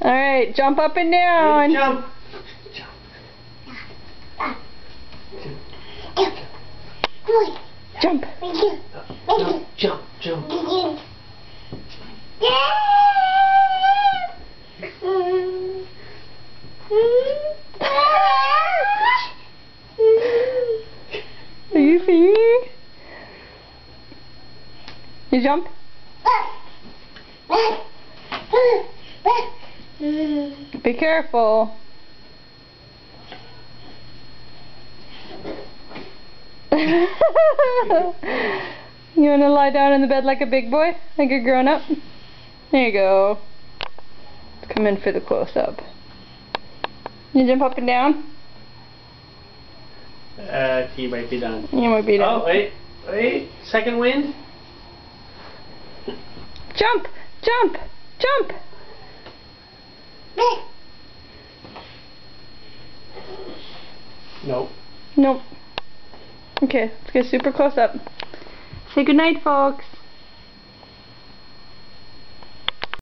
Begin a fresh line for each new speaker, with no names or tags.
Alright, jump up and down.
Jump.
Jump.
Jump. Jump.
Are you singing? You jump? Be careful. You want to lie down in the bed like a big boy? Like a grown up? There you go. Let's come in for the close-up. You jump up and down?
He might be done.
You might be done.
Oh, wait. Second wind.
Jump! Jump! Jump!
Nope.
Nope. Okay, let's get super close up. Say goodnight, folks.